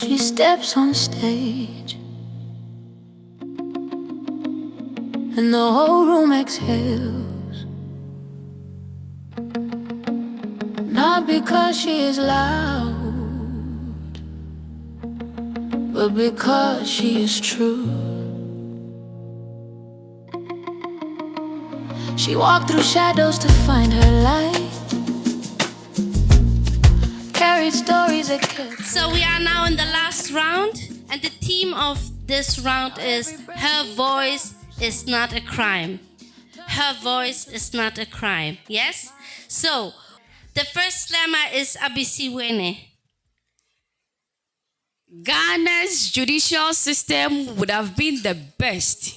She steps on stage and the whole room exhales. Not because she is loud, but because she is true. She walked through shadows to find her light, carried stories that kept. So we are now in the last round, and the theme of this round is Her Voice is Not a Crime. Her voice is not a crime. Yes? So, the first slammer is Abisiwene. Ghana's judicial system would have been the best.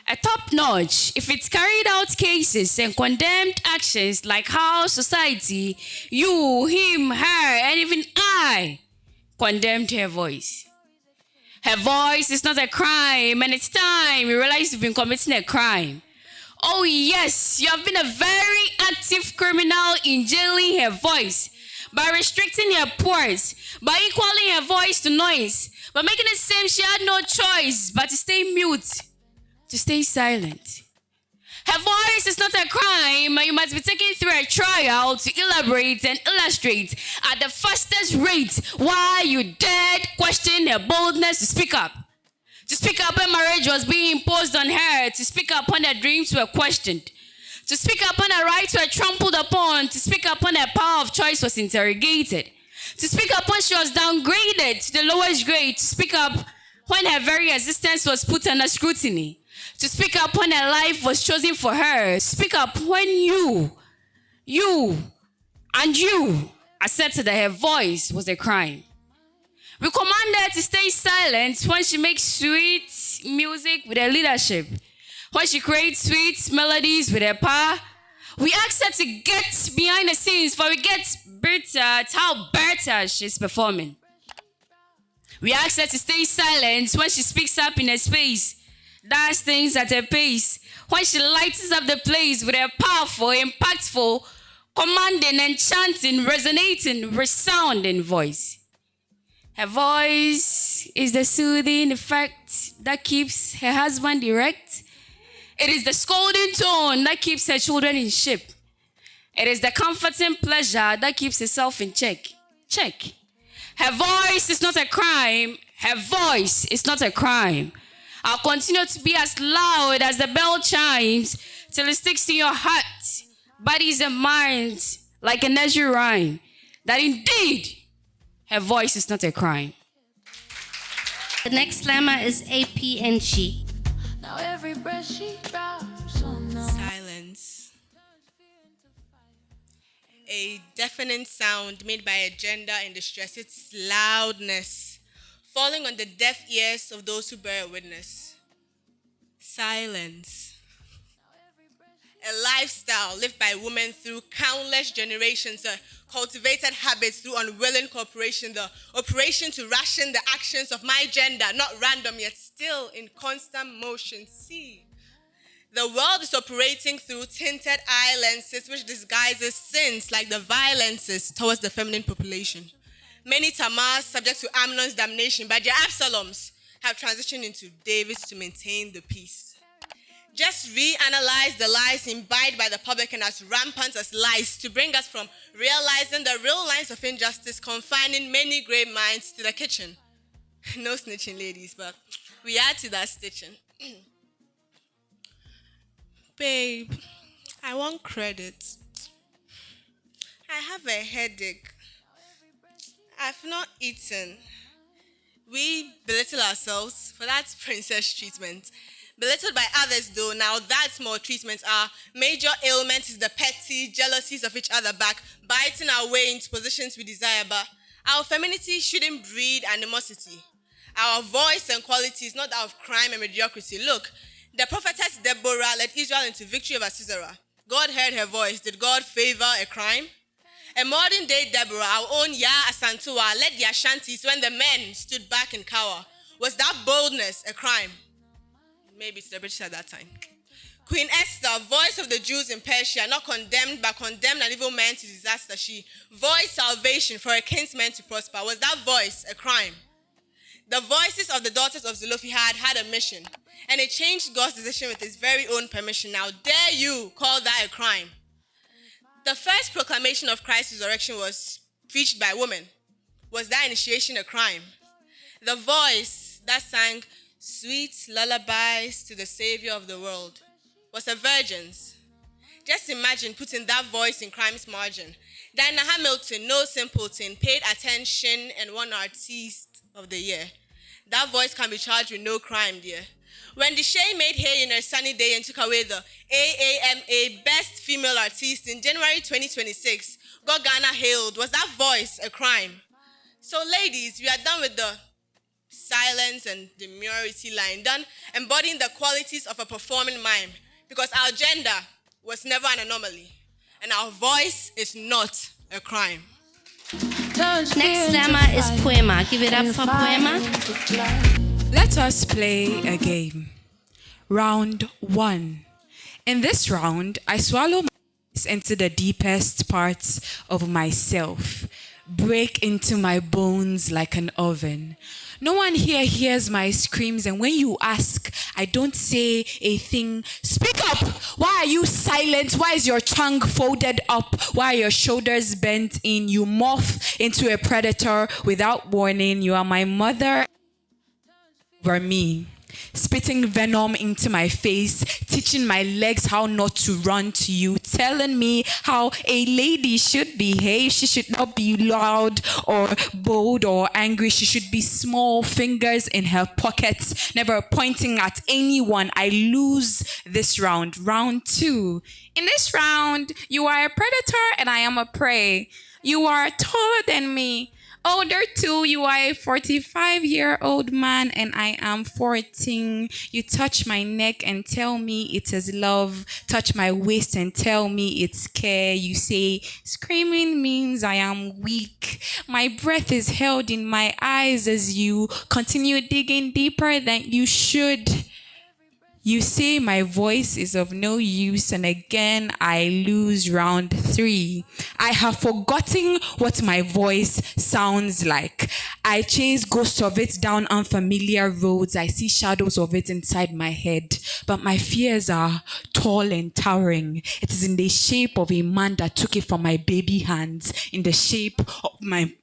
A top-notch if it carried out cases and condemned actions like how society, you, him, her, and even I condemned her voice. Her voice is not a crime, and it's time we realize you've been committing a crime. Oh yes, you have been a very active criminal in jailing her voice, by restricting her ports, by equaling her voice to noise, by making it seem she had no choice but to stay mute, to stay silent. Her voice is not a crime, and you must be taken through a trial to elaborate and illustrate at the fastest rate why you dared question her boldness to speak up. To speak up when marriage was being imposed on her, to speak up when her dreams were questioned, to speak up when her rights were trampled upon, to speak up when her power of choice was interrogated, to speak up when she was downgraded to the lowest grade, to speak up when her very existence was put under scrutiny, to speak up when her life was chosen for her, speak up when you accepted that her voice was a crime. We command her to stay silent when she makes sweet music with her leadership, when she creates sweet melodies with her power. We ask her to get behind the scenes, for we get better at how better she's performing. We ask her to stay silent when she speaks up in her space, does things at her pace, when she lights up the place with her powerful, impactful, commanding, enchanting, resonating, resounding voice. Her voice is the soothing effect that keeps her husband erect. It is the scolding tone that keeps her children in shape. It is the comforting pleasure that keeps herself in check. Check. Her voice is not a crime. Her voice is not a crime. I'll continue to be as loud as the bell chimes till it sticks to your heart, bodies and minds like a nursery rhyme, that indeed her voice is not a crime. The next slammer is AP and She. Now every breath she drops on the Silence. A deafening sound made by a gender in distress. Its loudness falling on the deaf ears of those who bear witness. Silence. A lifestyle lived by women through countless generations, cultivated habits through unwilling cooperation, the operation to ration the actions of my gender, not random yet still in constant motion. See, the world is operating through tinted eye lenses which disguises sins like the violences towards the feminine population. Many Tamars subject to Amnon's damnation, but their Absaloms have transitioned into Davids to maintain the peace. Just reanalyze the lies imbibed by the publican as rampant as lies to bring us from realizing the real lines of injustice confining many great minds to the kitchen. No snitching, ladies, but we add to that stitching. Babe, I want credit. I have a headache. I've not eaten. We belittle ourselves for that princess treatment. Belittled by others though, now that's more treatment. Our major ailment is the petty jealousies of each other back, biting our way into positions we desire, but our femininity shouldn't breed animosity. Our voice and quality is not that of crime and mediocrity. Look, the prophetess Deborah led Israel into victory over Sisera. God heard her voice. Did God favor a crime? A modern day Deborah, our own Ya Asantua, led the Ashantis when the men stood back in cower. Was that boldness a crime? Maybe it's the British at that time. Queen Esther, voice of the Jews in Persia, not condemned but condemned an evil man to disaster. She voiced salvation for a kinsman to prosper. Was that voice a crime? The voices of the daughters of Zelophehad had a mission, and it changed God's decision with his very own permission. Now, dare you call that a crime? The first proclamation of Christ's resurrection was preached by women. Was that initiation a crime? The voice that sang sweet lullabies to the Savior of the world was a virgin's. Just imagine putting that voice in crime's margin. Diana Hamilton, no simpleton, paid attention and won Artiste of the Year. That voice can be charged with no crime, dear. When SheShe made hay in her sunny day and took away the AAMA Best Female Artiste in January 2026, got Ghana hailed. Was that voice a crime? So ladies, we are done with the silence and demurity line, done embodying the qualities of a performing mime, because our gender was never an anomaly, and our voice is not a crime. Next slammer is Poema. Give it up for Poema. Let us play a game. Round 1. In this round, I swallow my voice into the deepest parts of myself, break into my bones like an oven. No one here hears my screams, and when you ask, I don't say a thing. Speak up! Why are you silent? Why is your tongue folded up? Why are your shoulders bent in? You morph into a predator without warning. You are my mother over me, spitting venom into my face, teaching my legs how not to run to you, telling me how a lady should behave. She should not be loud or bold or angry. She should be small, fingers in her pockets, never pointing at anyone. I lose this round. Round 2. In this round, you are a predator and I am a prey. You are taller than me. Older too, you are a 45-year-old man and I am 14. You touch my neck and tell me it is love. Touch my waist and tell me it's care. You say screaming means I am weak. My breath is held in my eyes as you continue digging deeper than you should. You say my voice is of no use, and again I lose round 3. I have forgotten what my voice sounds like. I chase ghosts of it down unfamiliar roads. I see shadows of it inside my head. But my fears are tall and towering. It is in the shape of a man that took it from my baby hands, in the shape of my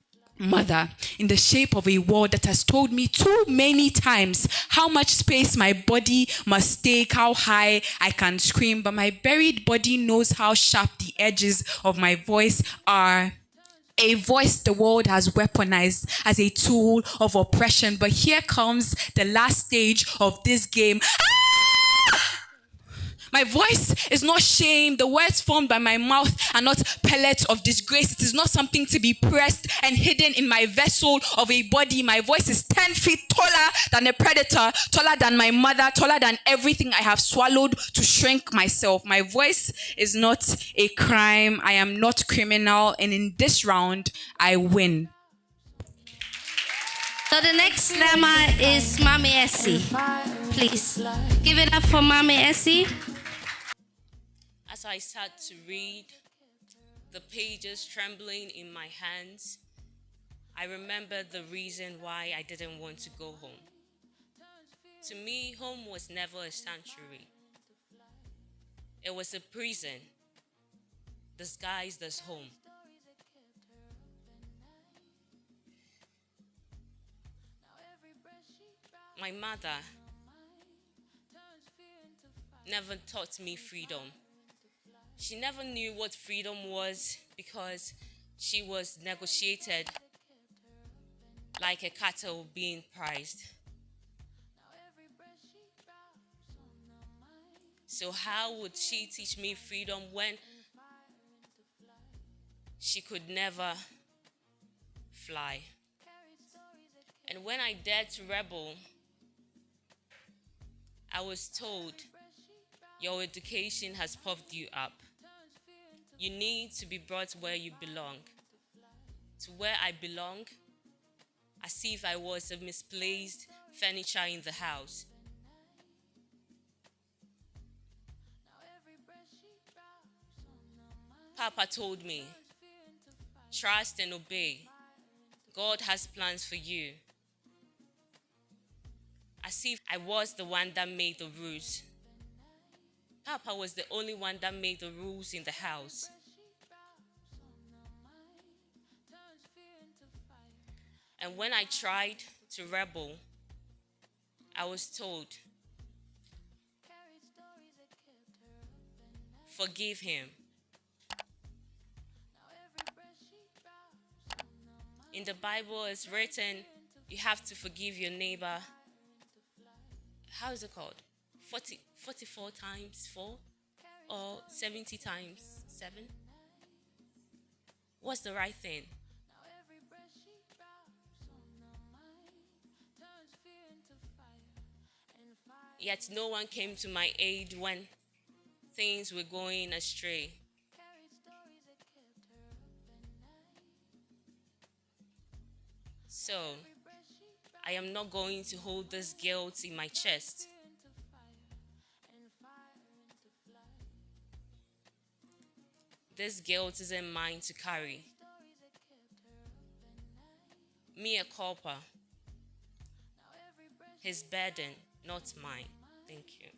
mother, in the shape of a wall that has told me too many times how much space my body must take, how high I can scream, but my buried body knows how sharp the edges of my voice are. A voice the world has weaponized as a tool of oppression, but here comes the last stage of this game. My voice is not shame. The words formed by my mouth are not pellets of disgrace. It is not something to be pressed and hidden in my vessel of a body. My voice is 10 feet taller than a predator, taller than my mother, taller than everything I have swallowed to shrink myself. My voice is not a crime. I am not criminal. And in this round, I win. So the next slammer is Mami Essie. Please give it up for Mami Essie. As I sat to read, the pages trembling in my hands, I remembered the reason why I didn't want to go home. To me, home was never a sanctuary. It was a prison disguised as home. My mother never taught me freedom. She never knew what freedom was because she was negotiated like a cattle being prized. So how would she teach me freedom when she could never fly? And when I dared to rebel, I was told, your education has puffed you up. You need to be brought where you belong. To where I belong, as if I was a misplaced furniture in the house. Papa told me, trust and obey. God has plans for you. As if I was the one that made the rules. Papa was the only one that made the rules in the house. And when I tried to rebel, I was told, forgive him. In the Bible, it's written, you have to forgive your neighbor. How is it called? 44 times 4 or 70 times 7? What's the right thing? Yet no one came to my aid when things were going astray. So, I am not going to hold this guilt in my chest. This guilt isn't mine to carry. Mea culpa. His burden, not mine. Thank you.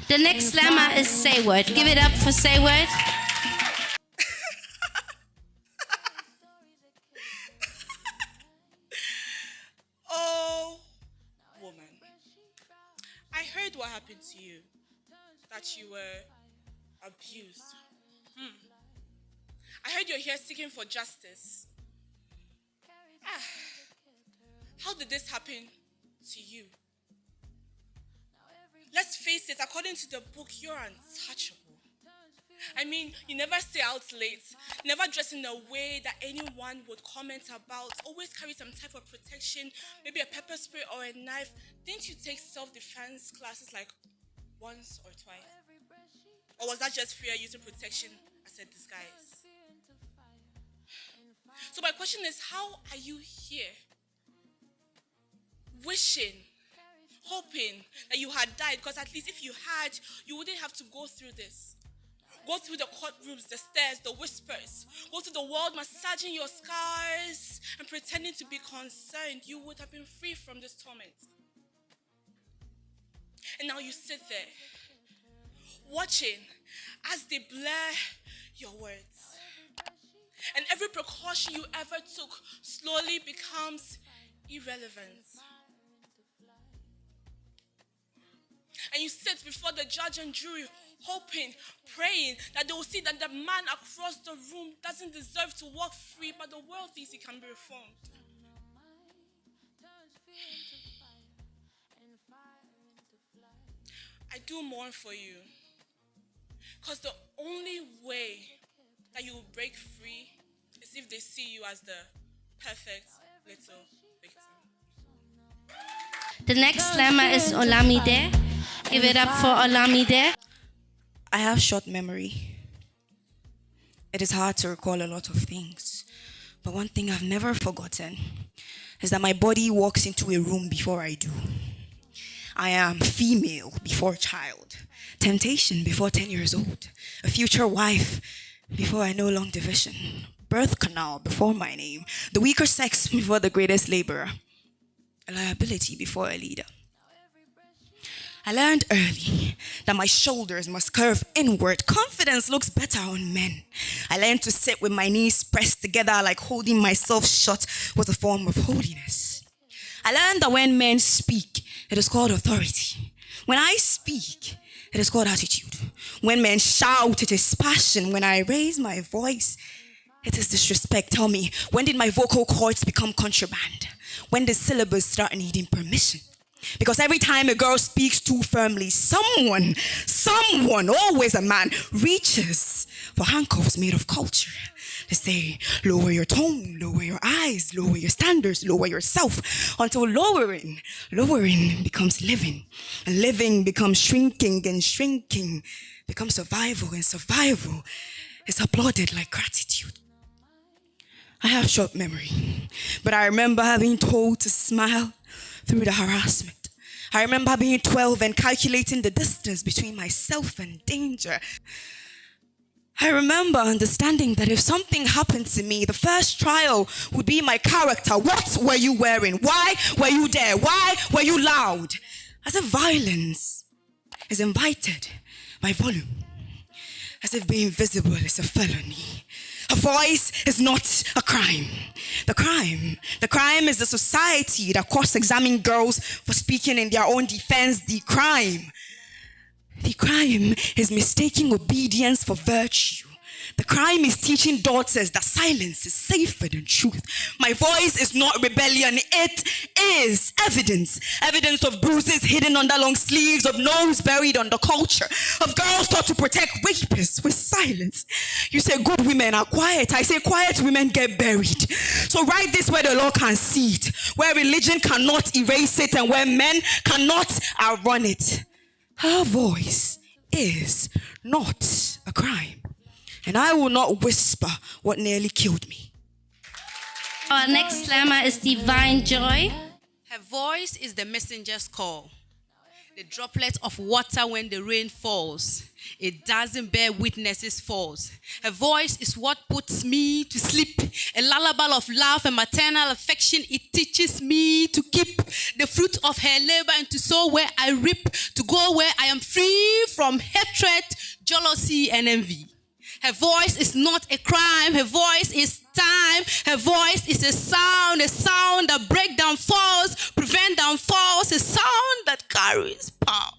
The next slammer is Say Word. Give it up for Say Word. Oh, woman. I heard what happened to you. That you were abused. I heard you're here seeking for justice. How did this happen to you? Let's face it, according to the book, you're untouchable. I mean, you never stay out late, never dress in a way that anyone would comment about, always carry some type of protection, maybe a pepper spray or a knife. Didn't you take self-defense classes like once or twice? Or was that just fear using protection as a disguise? So my question is, how are you here? Wishing, hoping that you had died, because at least if you had, you wouldn't have to go through this. Go through the courtrooms, the stairs, the whispers. Go through the world massaging your scars and pretending to be concerned. You would have been free from this torment. And now you sit there, watching as they blur your words. And every precaution you ever took slowly becomes irrelevant. And you sit before the judge and jury, hoping, praying that they will see that the man across the room doesn't deserve to walk free, but the world thinks he can be reformed. I do mourn for you, because the only way that you will break free is if they see you as the perfect little victim. The next slammer is Olamide. Give it up for Olamide. I have short memory. It is hard to recall a lot of things. But one thing I've never forgotten is that my body walks into a room before I do. I am female before child, temptation before 10 years old, a future wife before I know long division, birth canal before my name, the weaker sex before the greatest laborer, a liability before a leader. I learned early that my shoulders must curve inward. Confidence looks better on men. I learned to sit with my knees pressed together like holding myself shut was a form of holiness. I learned that when men speak, it is called authority. When I speak, it is called attitude. When men shout, it is passion. When I raise my voice, it is disrespect. Tell me, when did my vocal cords become contraband? When did syllables start needing permission? Because every time a girl speaks too firmly, someone, always a man, reaches for handcuffs made of culture. They say, lower your tone, lower your eyes, lower your standards, lower yourself, until lowering becomes living. And living becomes shrinking, and shrinking becomes survival, and survival is applauded like gratitude. I have short memory, but I remember being told to smile through the harassment. I remember being 12 and calculating the distance between myself and danger. I remember understanding that if something happened to me, the first trial would be my character. What were you wearing? Why were you there? Why were you loud? As if violence is invited by volume. As if being visible is a felony. A voice is not a crime. The crime is the society that cross-examines girls for speaking in their own defense. The crime is mistaking obedience for virtue. The crime is teaching daughters that silence is safer than truth. My voice is not rebellion, it is evidence. Evidence of bruises hidden under long sleeves, of nose buried under culture, of girls taught to protect rapists with silence. You say good women are quiet. I say quiet women get buried. So write this where the law can see it, where religion cannot erase it, and where men cannot outrun it. Her voice is not a crime. And I will not whisper what nearly killed me. Our next slammer is Divine Joy. Her voice is the messenger's call. The droplet of water when the rain falls. It doesn't bear witnesses false. Her voice is what puts me to sleep. A lullaby of love and maternal affection. It teaches me to keep the fruit of her labor and to sow where I reap, to go where I am free from hatred, jealousy, and envy. Her voice is not a crime. Her voice is time. Her voice is a sound that breaks down falls, prevent downfalls, a sound that carries power.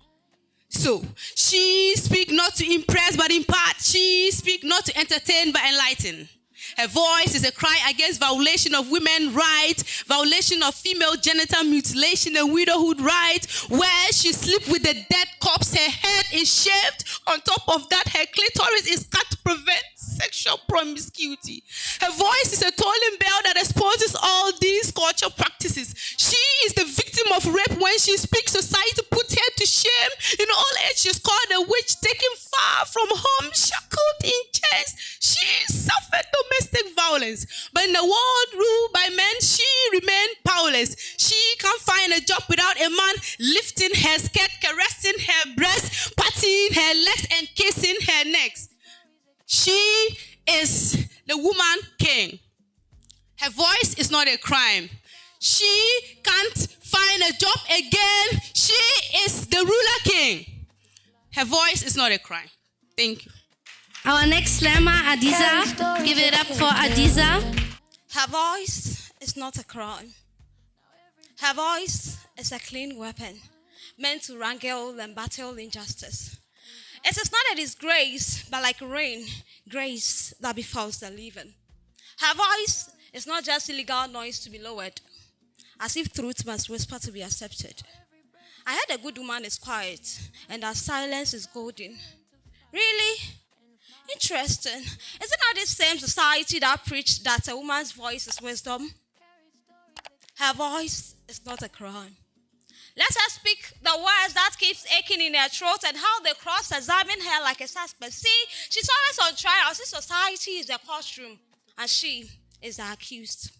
So, she speaks not to impress but impart. She speaks not to entertain but enlighten. Her voice is a cry against violation of women's rights, violation of female genital mutilation and widowhood rights, where she sleeps with the dead corpse, her head is shaved. On top of that, her clitoris is cut to prevent sexual promiscuity. Her voice is a tolling bell that exposes all these cultural practices. She is the victim of rape. When she speaks, society puts her to shame. In old age, she's called a witch, taken far from home, shackled in chains. She suffered domestic violence. But in the world ruled by men, she remained powerless. She can't find a job without a man lifting her skirt, caressing her breasts, patting her legs, and kissing her necks. She is the woman king. Her voice is not a crime. She can't find a job again. She is the ruler king. Her voice is not a crime. Thank you. Our next slammer, Adiza. Give it up for Adiza. Her voice is not a crime. Her voice is a clean weapon meant to wrangle and battle injustice. It is not a disgrace, but like rain, grace that befalls the living. Her voice is not just illegal noise to be lowered, as if truth must whisper to be accepted. I heard a good woman is quiet, and her silence is golden. Really? Interesting. Is it not this same society that preached that a woman's voice is wisdom? Her voice is not a crime. Let her speak the words that keeps aching in her throat and how they cross-examine her like a suspect. See, she's always on trial. This society is the courtroom, and she is the accused.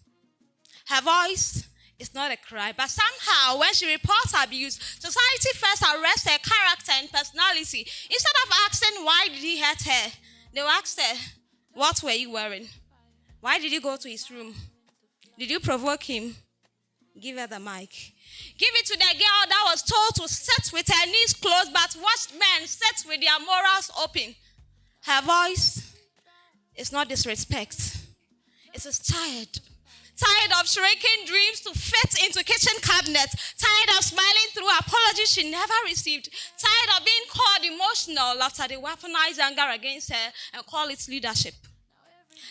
Her voice is not a crime, but somehow when she reports abuse, society first arrests her character and personality. Instead of asking why did he hurt her, they will ask her, what were you wearing? Why did you go to his room? Did you provoke him? Give her the mic. Give it to the girl that was told to sit with her knees closed but watched men sit with their morals open. Her voice is not disrespect. It is tired. Tired of shrinking dreams to fit into kitchen cabinets. Tired of smiling through apologies she never received. Tired of being called emotional after they weaponize anger against her and call it leadership.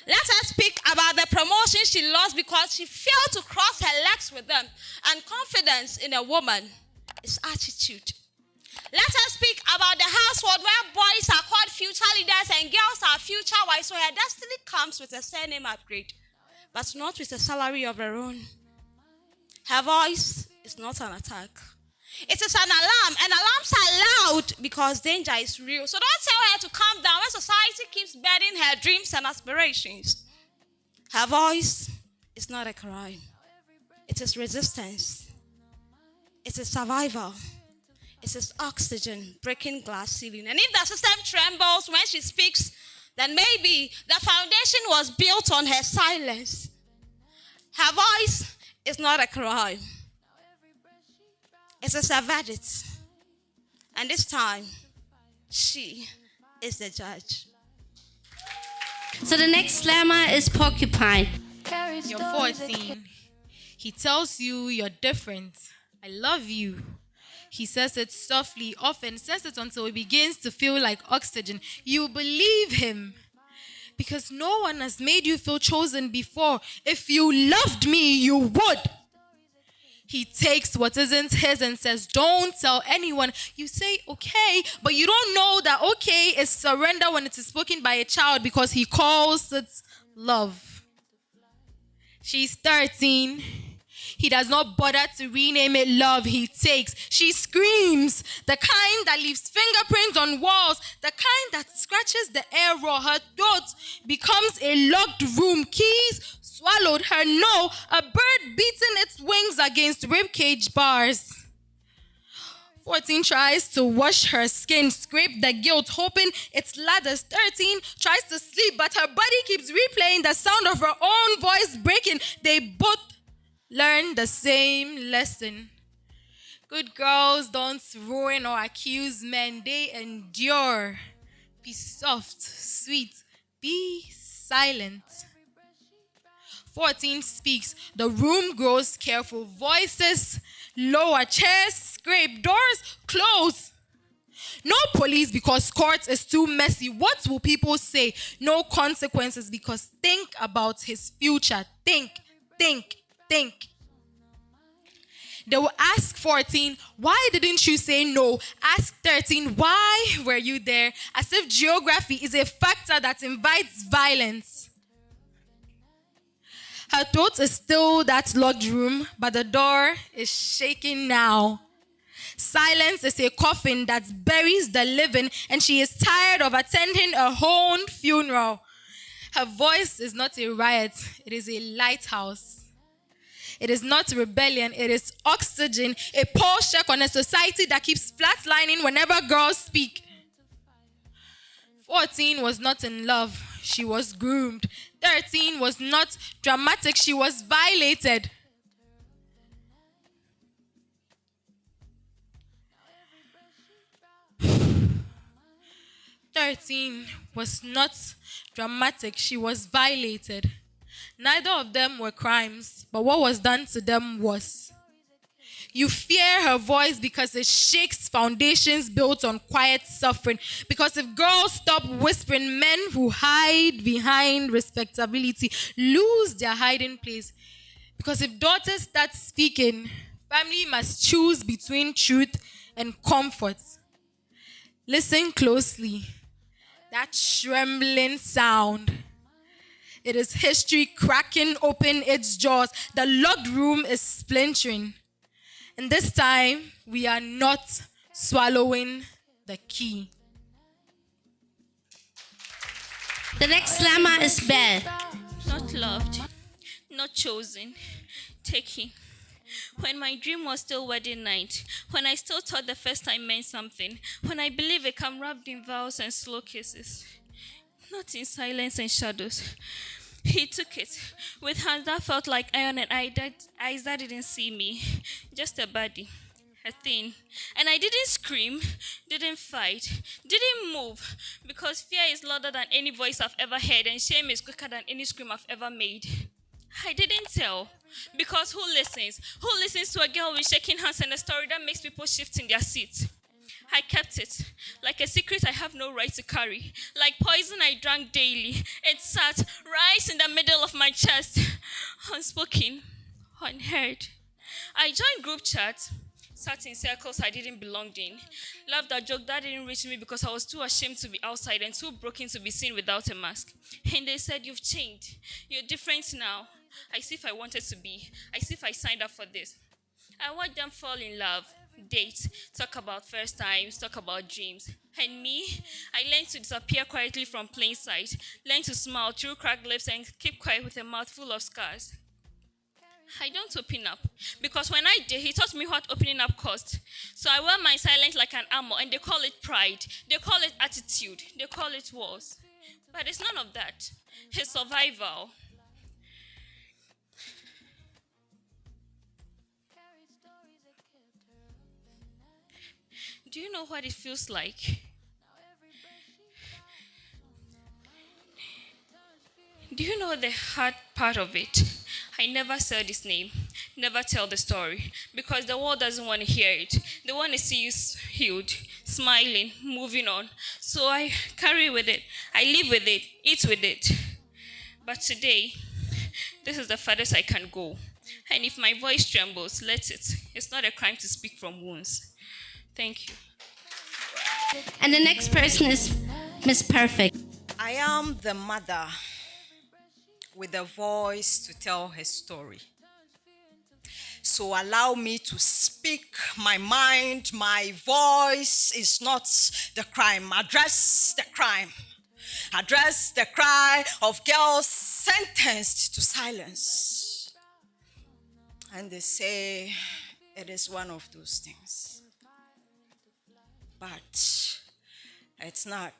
Let her speak about the promotion she lost because she failed to cross her legs with them. And confidence in a woman is attitude. Let her speak about the household where boys are called future leaders and girls are future wives. So her destiny comes with a surname upgrade, but not with a salary of her own. Her voice is not an attack. It is an alarm, and alarms are loud because danger is real. So don't tell her to calm down when society keeps burning her dreams and aspirations. Her voice is not a crime. It is resistance. It is survival. It is oxygen breaking glass ceiling. And if the system trembles when she speaks, then maybe the foundation was built on her silence. Her voice is not a crime. It is a verdict. And this time, she is the judge. So the next slammer is Porcupine. You're 14. He tells you you're different. I love you. He says it softly, often says it until it begins to feel like oxygen. You believe him because no one has made you feel chosen before. If you loved me, you would. He takes what isn't his and says, don't tell anyone. You say, okay, but you don't know that okay is surrender when it is spoken by a child because he calls it love. She's 13. He does not bother to rename it love. He takes. She screams, the kind that leaves fingerprints on walls, the kind that scratches the air raw. Her thought becomes a locked room. Keys swallowed. Her no, a bird beating its wings against ribcage bars. 14 tries to wash her skin, scrape the guilt, hoping it's ladders. 13 tries to sleep, but her body keeps replaying the sound of her own voice breaking. They both learn the same lesson. Good girls don't ruin or accuse men. They endure. Be soft, sweet, be silent. 14 speaks. The room grows careful. Voices lower, chairs scrape, doors close. No police because court is too messy. What will people say? No consequences because think about his future. Think. They will ask 14, why didn't you say no? Ask 13, why were you there? As if geography is a factor that invites violence. Her throat is still that locked room, but the door is shaking now. Silence is a coffin that buries the living, and she is tired of attending a honed funeral. Her voice is not a riot, it is a lighthouse. It is not rebellion, it is oxygen, a pulse check on a society that keeps flatlining whenever girls speak. 14 was not in love, she was groomed. 13 was not dramatic, she was violated. "13 was not dramatic, she was violated. Neither of them were crimes, but what was done to them was. You fear her voice because it shakes foundations built on quiet suffering. Because if girls stop whispering, men who hide behind respectability lose their hiding place. Because if daughters start speaking, family must choose between truth and comfort. Listen closely. That trembling sound. It is history cracking open its jaws. The locked room is splintering. And this time, we are not swallowing the key." The next slammer is Belle. Not loved, not chosen, taken. When my dream was still wedding night, when I still thought the first time meant something, when I believed it come wrapped in vows and slow kisses, not in silence and shadows. He took it with hands that felt like iron and eyes that didn't see me, just a body, a thing. And I didn't scream, didn't fight, didn't move, because fear is louder than any voice I've ever heard, and shame is quicker than any scream I've ever made. I didn't tell, because who listens? Who listens to a girl with shaking hands and a story that makes people shift in their seats? I kept it, like a secret I have no right to carry, like poison I drank daily. It sat right in the middle of my chest, unspoken, unheard. I joined group chat, sat in circles I didn't belong in, laughed at jokes that didn't reach me because I was too ashamed to be outside and too broken to be seen without a mask. And they said, "You've changed. You're different now." I see if I wanted to be. I see if I signed up for this. I watched them fall in love, date, talk about first times, talk about dreams. And me, I learned to disappear quietly from plain sight, learned to smile through cracked lips and keep quiet with a mouth full of scars. I don't open up, because when I did, he taught me what opening up cost. So I wear my silence like an armor, and they call it pride, they call it attitude, they call it walls. But it's none of that. It's survival. Do you know what it feels like? Do you know the hard part of it? I never said his name, never tell the story, because the world doesn't want to hear it. They want to see you healed, smiling, moving on. So I carry with it. I live with it, eat with it. But today, this is the farthest I can go. And if my voice trembles, let it. It's not a crime to speak from wounds. Thank you. And the next person is Miss Perfect. I am the mother with a voice to tell her story. So allow me to speak my mind. My voice is not the crime. Address the crime. Address the cry of girls sentenced to silence. And they say it is one of those things. But it's not.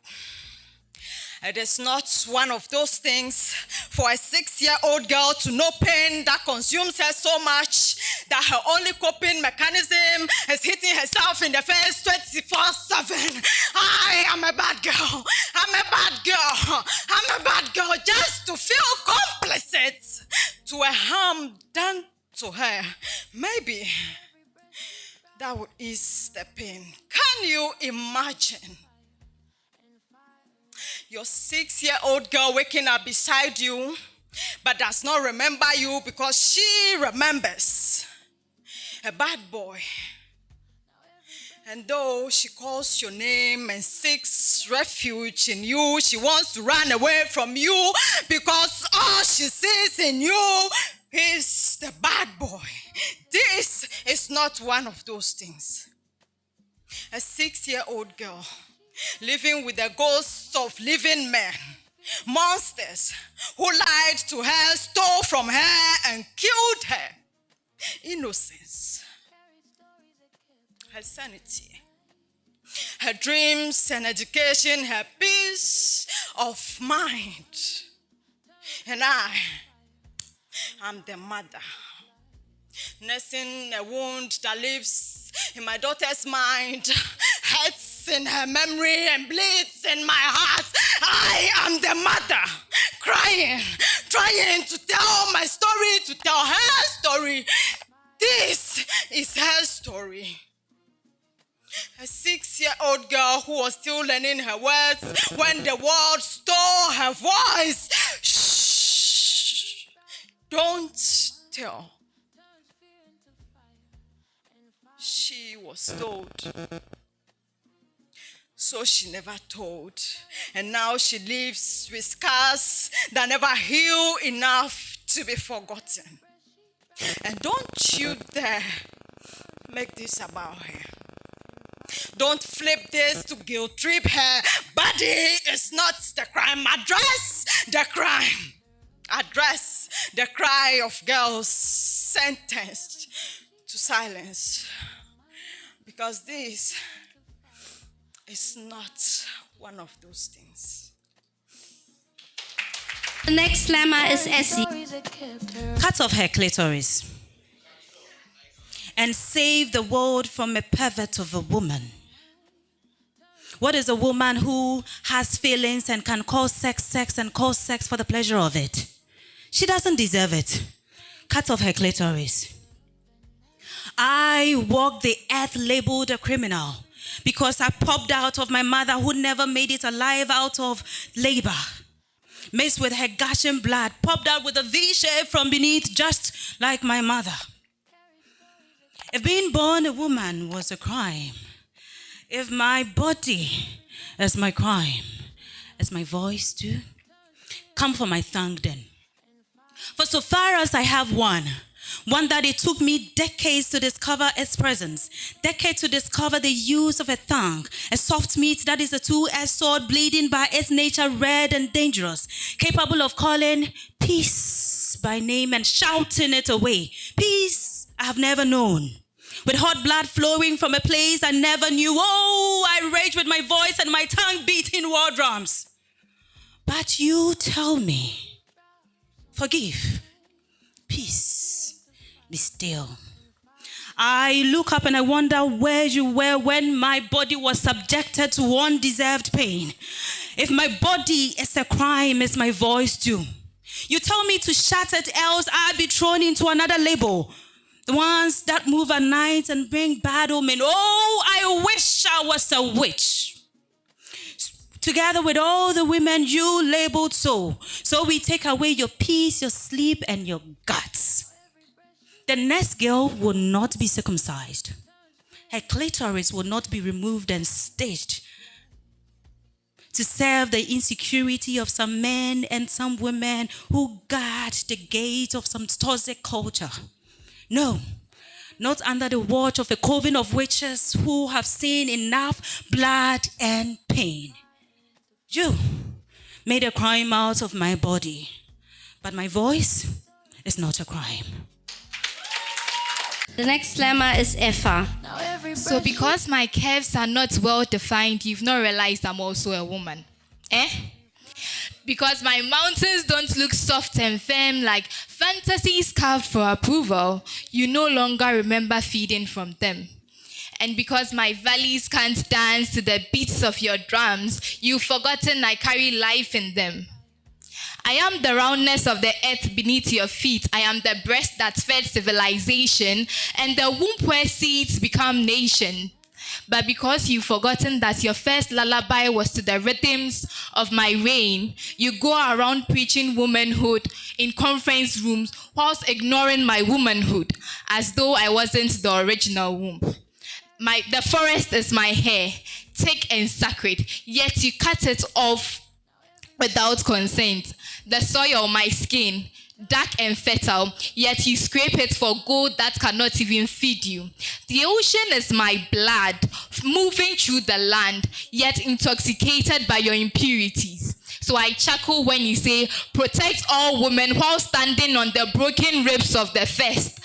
It is not one of those things for a 6-year-old girl to know pain that consumes her so much that her only coping mechanism is hitting herself in the face 24/7. I am a bad girl. I'm a bad girl. I'm a bad girl just to feel complicit to a harm done to her. Maybe that would ease the pain. Can you imagine? Your 6-year-old girl waking up beside you, but does not remember you because she remembers a bad boy. And though she calls your name and seeks refuge in you, she wants to run away from you because all she sees in you is the bad boy. This is not one of those things. A 6-year-old girl living with the ghosts of living men, monsters who lied to her, stole from her, and killed her. Innocence, her sanity, her dreams and education, her peace of mind. And I am the mother, nursing a wound that lives in my daughter's mind, hurts in her memory and bleeds in my heart. I am the mother, crying, trying to tell my story, to tell her story. This is her story. A 6-year-old girl who was still learning her words when the world stole her voice. Shh! Don't tell. She was told. So she never told. And now she lives with scars that never heal enough to be forgotten. And don't you dare make this about her. Don't flip this to guilt trip her. Body is not the crime. Address the crime. Address the cry of girls sentenced to silence. Because this is not one of those things. The next slammer is Essie. Cut off her clitoris and save the world from a pervert of a woman. What is a woman who has feelings and can call sex and call sex for the pleasure of it? She doesn't deserve it. Cut off her clitoris. I walk the earth labeled a criminal because I popped out of my mother who never made it alive out of labor. Mixed with her gushing blood, popped out with a V shape from beneath just like my mother. If being born a woman was a crime, if my body is my crime, is my voice too? Come for my tongue then. For so far as I have one that it took me decades to discover its presence, decades to discover the use of a tongue, a soft meat that is a two-edged sword, bleeding by its nature, red and dangerous, capable of calling peace by name and shouting it away. Peace I have never known. With hot blood flowing from a place I never knew. Oh, I rage with my voice and my tongue beating war drums. But you tell me, forgive, peace, be still. I look up and I wonder where you were when my body was subjected to undeserved pain. If my body is a crime, is my voice too? You tell me to shut it, else I'll be thrown into another label. The ones that move at night and bring bad omen. Oh, I wish I was a witch. Together with all the women you labeled so. So we take away your peace, your sleep, and your guts. The next girl will not be circumcised. Her clitoris will not be removed and stitched to serve the insecurity of some men and some women who guard the gate of some toxic culture. No, not under the watch of a coven of witches who have seen enough blood and pain. You made a crime out of my body, but my voice is not a crime. The next slammer is Efa. So because my curves are not well defined, you've not realized I'm also a woman. Because my mountains don't look soft and firm like fantasies carved for approval, you no longer remember feeding from them. And because my valleys can't dance to the beats of your drums, you've forgotten I carry life in them. I am the roundness of the earth beneath your feet. I am the breast that fed civilization and the womb where seeds become nation. But because you've forgotten that your first lullaby was to the rhythms of my reign, you go around preaching womanhood in conference rooms whilst ignoring my womanhood, as though I wasn't the original womb. The forest is my hair, thick and sacred, yet you cut it off without consent. The soil, my skin, dark and fertile, yet you scrape it for gold that cannot even feed you. The ocean is my blood, moving through the land, yet intoxicated by your impurities. So I chuckle when you say, protect all women while standing on the broken ribs of the first.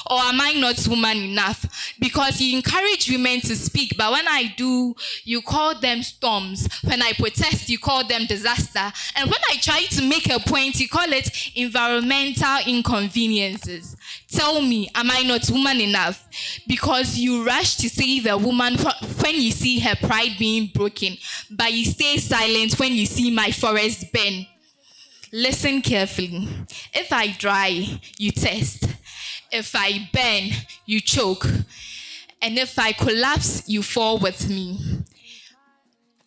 Or am I not woman enough? Because you encourage women to speak, but when I do, you call them storms. When I protest, you call them disaster. And when I try to make a point, you call it environmental inconveniences. Tell me, am I not woman enough? Because you rush to save a woman when you see her pride being broken, but you stay silent when you see my forest burn. Listen carefully. If I dry, you test. If I burn, you choke. And if I collapse, you fall with me.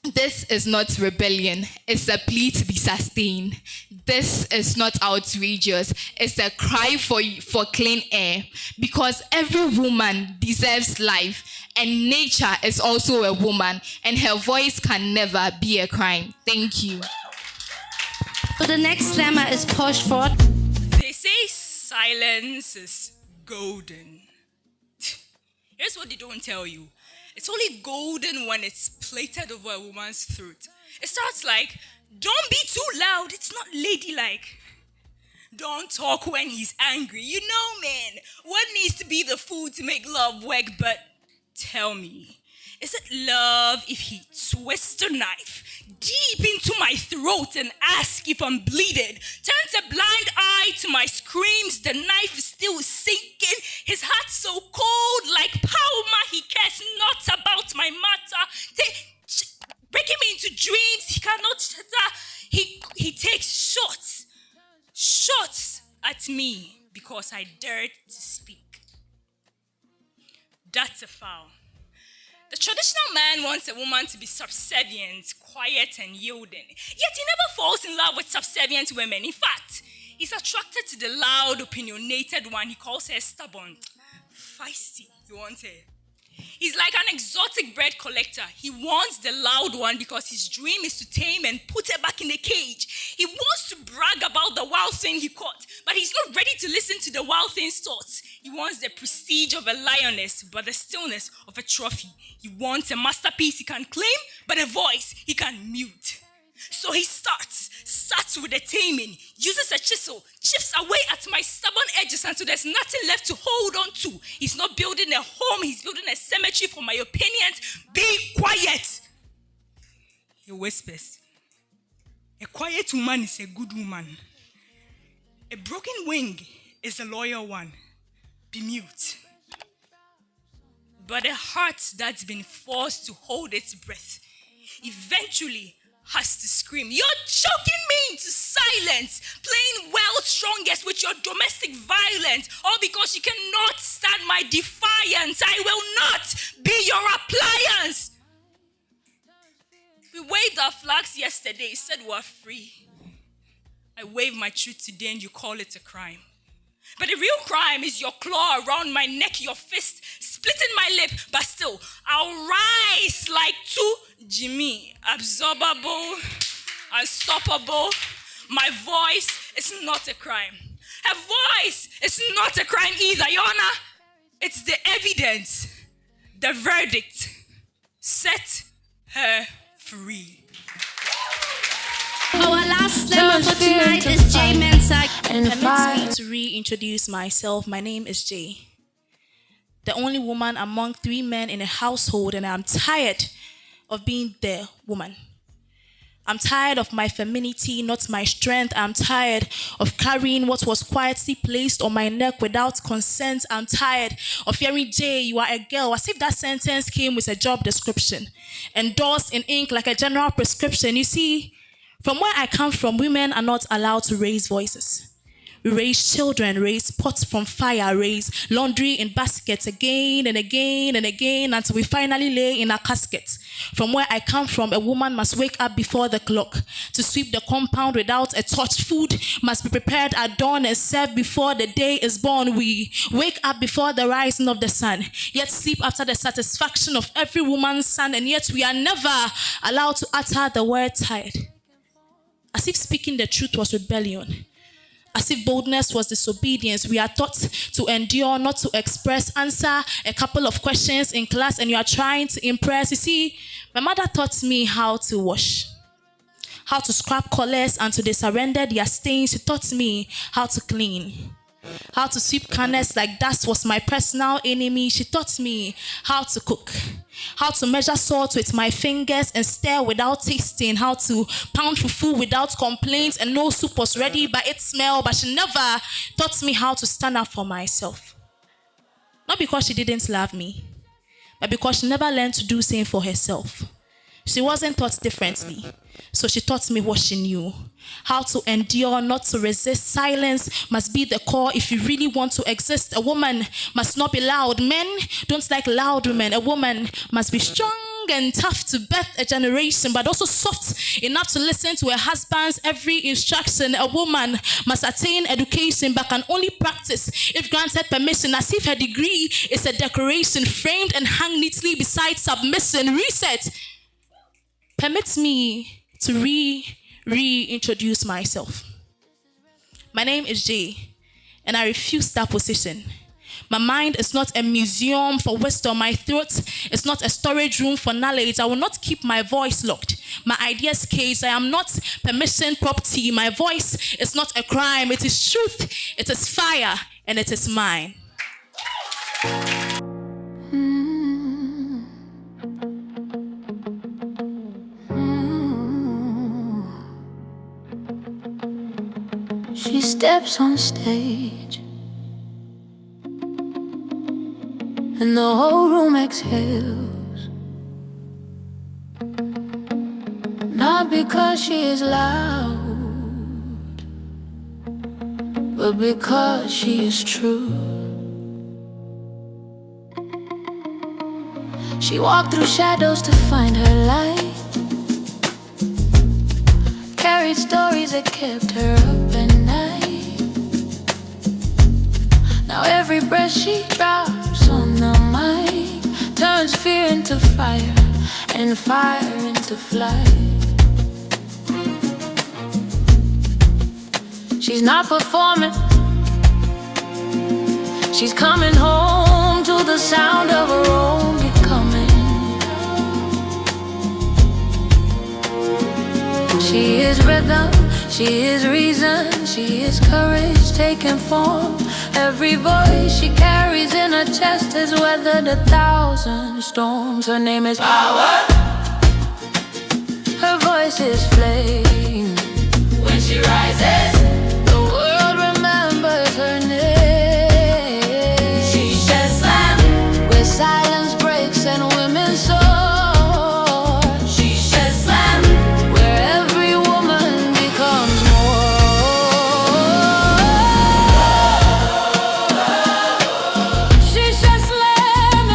This is not rebellion. It's a plea to be sustained. This is not outrageous. It's a cry for clean air. Because every woman deserves life. And nature is also a woman. And her voice can never be a crime. Thank you. So the next slammer is Poshford. They say silence is golden. Here's what they don't tell you. It's only golden when it's plated over a woman's throat. It starts like, don't be too loud, it's not ladylike. Don't talk when he's angry. You know, man, what needs to be the food to make love work? But tell me, is it love if he twists a knife deep into my throat and asks if I'm bleeding? Turns a blind eye to my screams. The knife is still sinking. His heart so cold like Palma. He cares not about my matter. Breaking me into dreams. He cannot shatter. He takes shots at me because I dared to speak. That's a foul. The traditional man wants a woman to be subservient, quiet, and yielding. Yet he never falls in love with subservient women. In fact, he's attracted to the loud, opinionated one. He calls her stubborn, feisty. You want her? He's like an exotic bird collector. He wants the loud one because his dream is to tame and put her back in the cage. He wants to brag about the wild thing he caught, but he's not ready to listen to the wild thing's thoughts. He wants the prestige of a lioness, but the stillness of a trophy. He wants a masterpiece he can claim, but a voice he can mute. So he starts with the taming, uses a chisel, chips away at my stubborn edges until there's nothing left to hold on to. He's not building a home, he's building a cemetery for my opinions. Be quiet. He whispers, A quiet woman is a good woman. A broken wing is a loyal one. Be mute. But a heart that's been forced to hold its breath eventually has to scream. You're choking me into silence, playing world's strongest with your domestic violence, all because you cannot stand my defiance. I will not be your appliance. We waved our flags yesterday, said we're free. I wave my truth today and you call it a crime. But the real crime is your claw around my neck, your fist splitting my lip, but still, I'll rise like two Jimmy, absorbable, unstoppable. My voice is not a crime. Her voice is not a crime either, Your Honor. It's the evidence, the verdict. Set her free. Our last slammer for tonight is J Mensa. Permit me to reintroduce myself. My name is Jay, the only woman among 3 men in a household, and I'm tired of being the woman. I'm tired of my femininity, not my strength. I'm tired of carrying what was quietly placed on my neck without consent. I'm tired of hearing, Jay, you are a girl, as if that sentence came with a job description, endorsed in ink like a general prescription. You see, from where I come from, women are not allowed to raise voices. We raise children, raise pots from fire, raise laundry in baskets again and again and again until we finally lay in a casket. From where I come from, a woman must wake up before the clock to sweep the compound without a touch. Food must be prepared at dawn and served before the day is born. We wake up before the rising of the sun, yet sleep after the satisfaction of every woman's son, and yet we are never allowed to utter the word tired. As if speaking the truth was rebellion. As if boldness was disobedience. We are taught to endure, not to express. Answer a couple of questions in class and you are trying to impress. You see, my mother taught me how to wash, how to scrub collars until they surrendered their stains. She taught me how to clean, how to sweep corners like dust was my personal enemy. She taught me how to cook, how to measure salt with my fingers and stir without tasting, how to pound fufu without complaints and no soup was ready by its smell. But she never taught me how to stand up for myself. Not because she didn't love me, but because she never learned to do the same for herself. She wasn't taught differently, so she taught me what she knew. How to endure, not to resist. Silence must be the core if you really want to exist. A woman must not be loud. Men don't like loud women. A woman must be strong and tough to birth a generation, but also soft enough to listen to her husband's every instruction. A woman must attain education, but can only practice if granted permission, as if her degree is a decoration framed and hung neatly beside submission. Reset. Permit me to reintroduce myself. My name is Jay, and I refuse that position. My mind is not a museum for wisdom. My throat is not a storage room for knowledge. I will not keep my voice locked, my ideas caged. I am not permission property. My voice is not a crime. It is truth, it is fire, and it is mine. She steps on stage and the whole room exhales. Not because she is loud, but because she is true. She walked through shadows to find her light, carried stories that kept her up at night. Now every breath she drops on the mic turns fear into fire and fire into flight. She's not performing, she's coming home to the sound of her own becoming. She is rhythm, she is reason, she is courage taking form. Every voice she carries in her chest has weathered 1,000 storms. Her name is power, her voice is flame. she rises, the world remembers her name. SheShe Slam, where silence breaks and women soar. SheShe Slam, where every woman becomes more. SheShe Slam,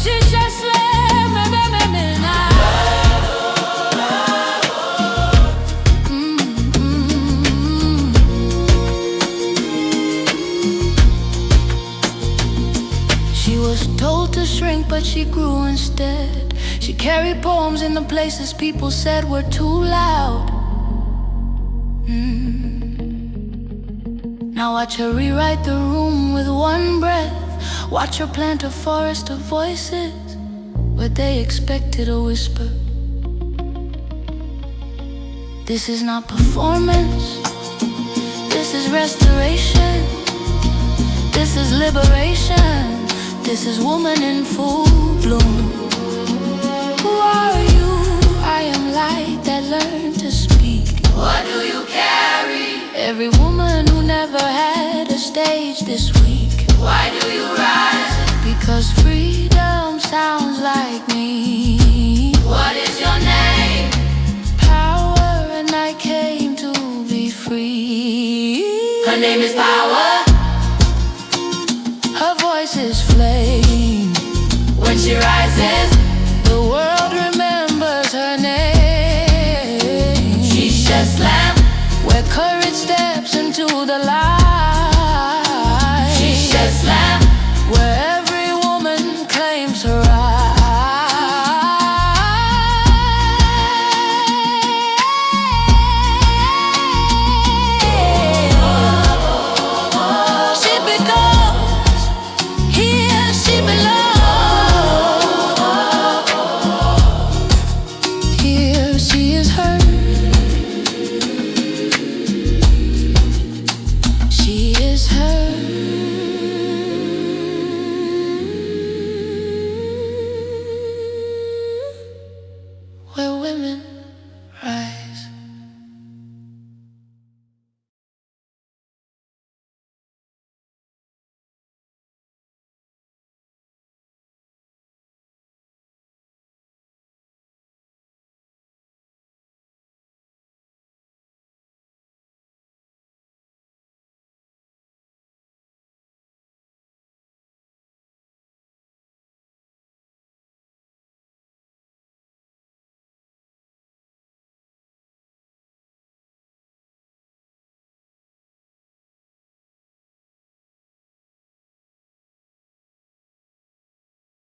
SheShe Slam, She was told to shrink, but she grew instead. She carried poems in the places people said were too loud. Now watch her rewrite the room with one breath. Watch her plant a forest of voices where they expected a whisper. This is not performance, this is restoration, this is liberation, this is woman in full bloom. Who are you? I am light that learned to speak. What do you carry? Every woman who never had a stage this week. Why do you rise? Because freedom sounds like me. What is your name? Power, and I came to be free. Her name is Power. Her voice is flame. When she rises, the world remembers her name. SheShe Slam, where courage steps into the light. SheShe Slam, where every woman claims her right. She becomes, here she belongs. Here she is heard. She is heard.